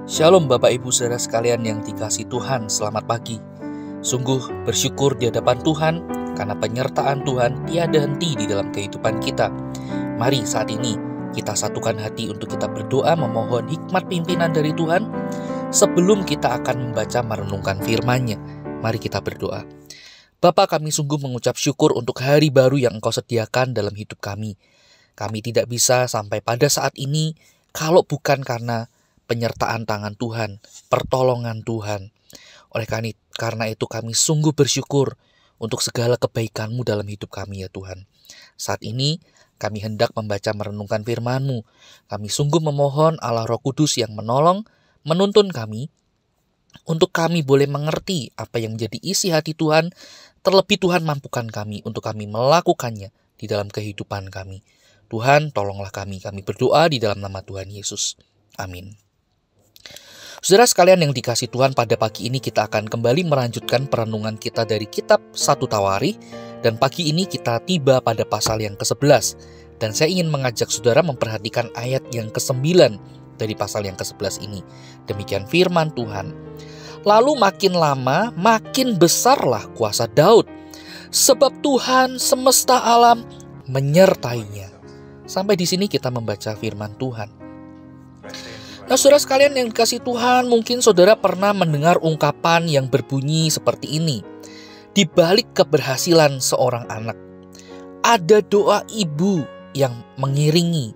Shalom Bapak Ibu Saudara sekalian yang dikasihi Tuhan, selamat pagi. Sungguh bersyukur di hadapan Tuhan karena penyertaan Tuhan tiada henti di dalam kehidupan kita. Mari saat ini kita satukan hati untuk kita berdoa memohon hikmat pimpinan dari Tuhan sebelum kita akan membaca merenungkan firman-Nya. Mari kita berdoa. Bapa, kami sungguh mengucap syukur untuk hari baru yang Engkau sediakan dalam hidup kami. Kami tidak bisa sampai pada saat ini kalau bukan karena penyertaan tangan Tuhan, pertolongan Tuhan. Oleh karena itu kami sungguh bersyukur untuk segala kebaikan-Mu dalam hidup kami ya Tuhan. Saat ini kami hendak membaca merenungkan firman-Mu. Kami sungguh memohon Allah Roh Kudus yang menolong, menuntun kami, untuk kami boleh mengerti apa yang menjadi isi hati Tuhan. Terlebih Tuhan mampukan kami untuk kami melakukannya di dalam kehidupan kami. Tuhan tolonglah kami berdoa di dalam nama Tuhan Yesus. Amin. Saudara sekalian yang dikasihi Tuhan, pada pagi ini kita akan kembali melanjutkan perenungan kita dari kitab 1 Tawarikh. Dan pagi ini kita tiba pada pasal yang ke-11. Dan saya ingin mengajak saudara memperhatikan ayat yang ke-9 dari pasal yang ke-11 ini. Demikian firman Tuhan. Lalu makin lama makin besarlah kuasa Daud, sebab Tuhan semesta alam menyertainya. Sampai di sini kita membaca firman Tuhan. Nah, saudara sekalian yang dikasihi Tuhan, mungkin saudara pernah mendengar ungkapan yang berbunyi seperti ini. Di balik keberhasilan seorang anak, ada doa ibu yang mengiringi.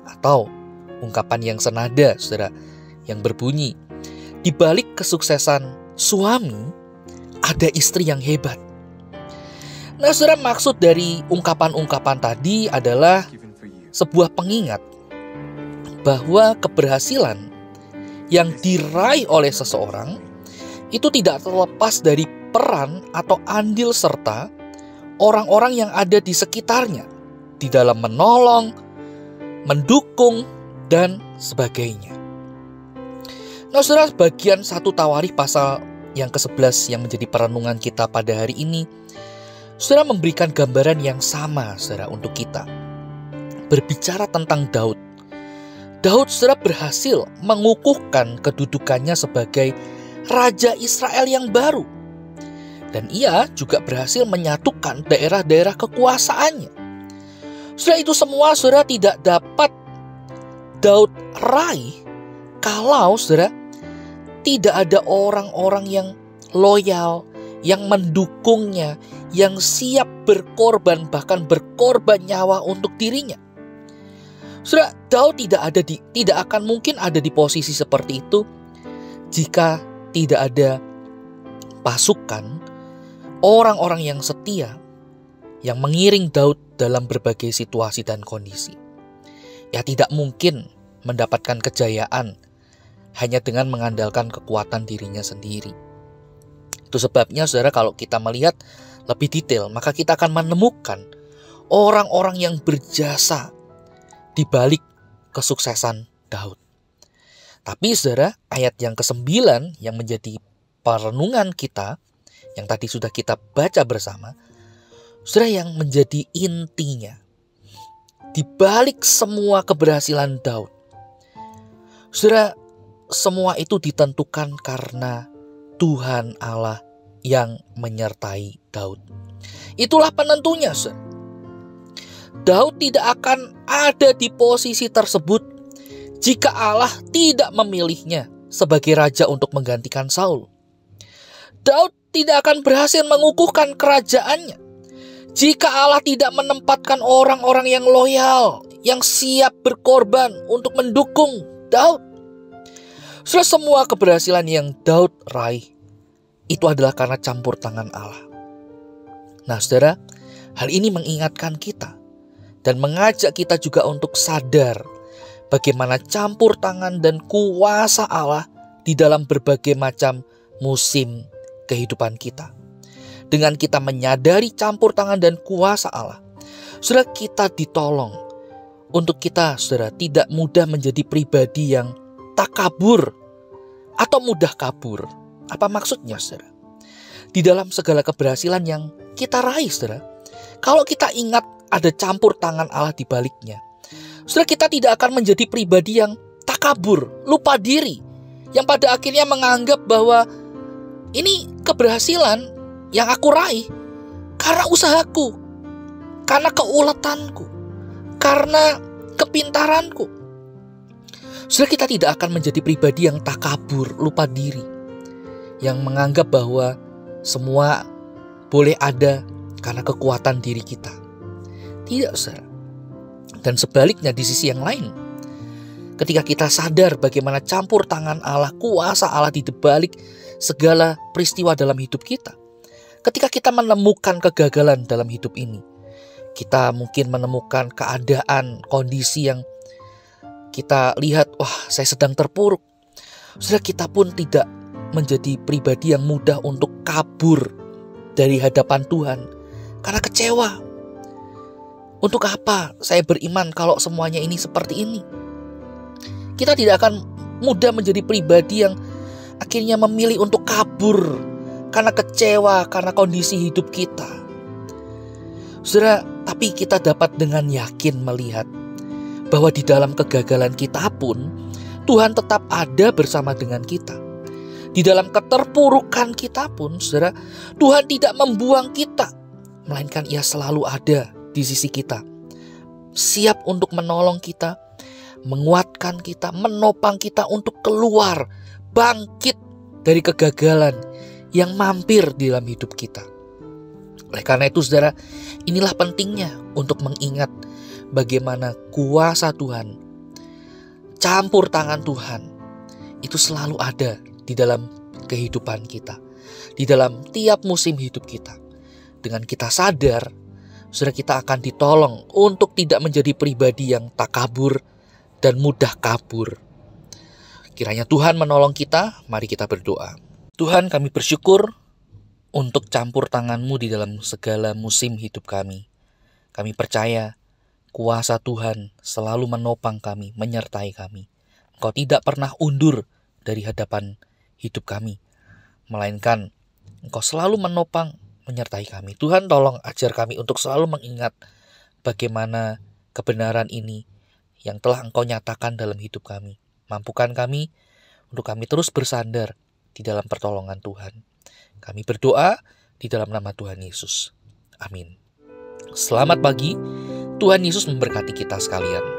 Atau ungkapan yang senada, saudara, yang berbunyi, di balik kesuksesan suami, ada istri yang hebat. Nah, saudara, maksud dari ungkapan-ungkapan tadi adalah sebuah pengingat bahwa keberhasilan yang diraih oleh seseorang itu tidak terlepas dari peran atau andil serta orang-orang yang ada di sekitarnya di dalam menolong, mendukung, dan sebagainya. Nah, saudara, bagian 1 Tawarikh pasal yang ke-11 yang menjadi perenungan kita pada hari ini, saudara, memberikan gambaran yang sama, saudara, untuk kita. Berbicara tentang Daud, saudara, berhasil mengukuhkan kedudukannya sebagai Raja Israel yang baru. Dan ia juga berhasil menyatukan daerah-daerah kekuasaannya. Saudara, itu semua, saudara, tidak dapat Daud raih kalau, saudara, tidak ada orang-orang yang loyal, yang mendukungnya, yang siap berkorban, bahkan berkorban nyawa untuk dirinya. Saudara, Daud tidak akan mungkin ada di posisi seperti itu jika tidak ada pasukan orang-orang yang setia yang mengiring Daud dalam berbagai situasi dan kondisi. Ya, tidak mungkin mendapatkan kejayaan hanya dengan mengandalkan kekuatan dirinya sendiri. Itu sebabnya, saudara, kalau kita melihat lebih detail, maka kita akan menemukan orang-orang yang berjasa di balik kesuksesan Daud. Tapi, saudara, ayat yang ke-9 yang menjadi perenungan kita, yang tadi sudah kita baca bersama, saudara, yang menjadi intinya, di balik semua keberhasilan Daud, saudara, semua itu ditentukan karena Tuhan Allah yang menyertai Daud. Itulah penentunya, saudara. Daud tidak akan ada di posisi tersebut jika Allah tidak memilihnya sebagai raja untuk menggantikan Saul. Daud tidak akan berhasil mengukuhkan kerajaannya jika Allah tidak menempatkan orang-orang yang loyal, yang siap berkorban untuk mendukung Daud. Semua keberhasilan yang Daud raih itu adalah karena campur tangan Allah. Nah, saudara, hal ini mengingatkan kita dan mengajak kita juga untuk sadar bagaimana campur tangan dan kuasa Allah di dalam berbagai macam musim kehidupan kita. Dengan kita menyadari campur tangan dan kuasa Allah, saudara, kita ditolong untuk kita, saudara, tidak mudah menjadi pribadi yang takabur atau mudah kabur. Apa maksudnya, saudara? Di dalam segala keberhasilan yang kita raih, saudara, kalau kita ingat ada campur tangan Allah di baliknya, saudara, kita tidak akan menjadi pribadi yang takabur, lupa diri, yang pada akhirnya menganggap bahwa ini keberhasilan yang aku raih karena usahaku, karena keuletanku, karena kepintaranku. Saudara, kita tidak akan menjadi pribadi yang takabur, lupa diri, yang menganggap bahwa semua boleh ada karena kekuatan diri kita. Tidak, saudara. Dan sebaliknya di sisi yang lain, ketika kita sadar bagaimana campur tangan Allah, kuasa Allah di balik segala peristiwa dalam hidup kita. Ketika kita menemukan kegagalan dalam hidup ini, kita mungkin menemukan keadaan, kondisi yang kita lihat, wah, saya sedang terpuruk. Saudara, kita pun tidak menjadi pribadi yang mudah untuk kabur dari hadapan Tuhan karena kecewa. Untuk apa saya beriman kalau semuanya ini seperti ini? Kita tidak akan mudah menjadi pribadi yang akhirnya memilih untuk kabur karena kecewa, karena kondisi hidup kita. Saudara, tapi kita dapat dengan yakin melihat bahwa di dalam kegagalan kita pun Tuhan tetap ada bersama dengan kita. Di dalam keterpurukan kita pun, saudara, Tuhan tidak membuang kita, melainkan Ia selalu ada di sisi kita, siap untuk menolong kita, menguatkan kita, menopang kita untuk keluar, bangkit dari kegagalan yang mampir di dalam hidup kita. Oleh karena itu, saudara, inilah pentingnya untuk mengingat bagaimana kuasa Tuhan, campur tangan Tuhan, itu selalu ada di dalam kehidupan kita, di dalam tiap musim hidup kita. Dengan kita sadar, saudara, kita akan ditolong untuk tidak menjadi pribadi yang takabur dan mudah kabur. Kiranya Tuhan menolong kita. Mari kita berdoa. Tuhan, kami bersyukur untuk campur tangan-Mu di dalam segala musim hidup kami. Kami percaya kuasa Tuhan selalu menopang kami, menyertai kami. Engkau tidak pernah undur dari hadapan hidup kami, melainkan Engkau selalu menopang, menyertai kami. Tuhan, tolong ajar kami untuk selalu mengingat bagaimana kebenaran ini yang telah Engkau nyatakan dalam hidup kami. Mampukan kami untuk kami terus bersandar di dalam pertolongan Tuhan. Kami berdoa di dalam nama Tuhan Yesus. Amin. Selamat pagi. Tuhan Yesus memberkati kita sekalian.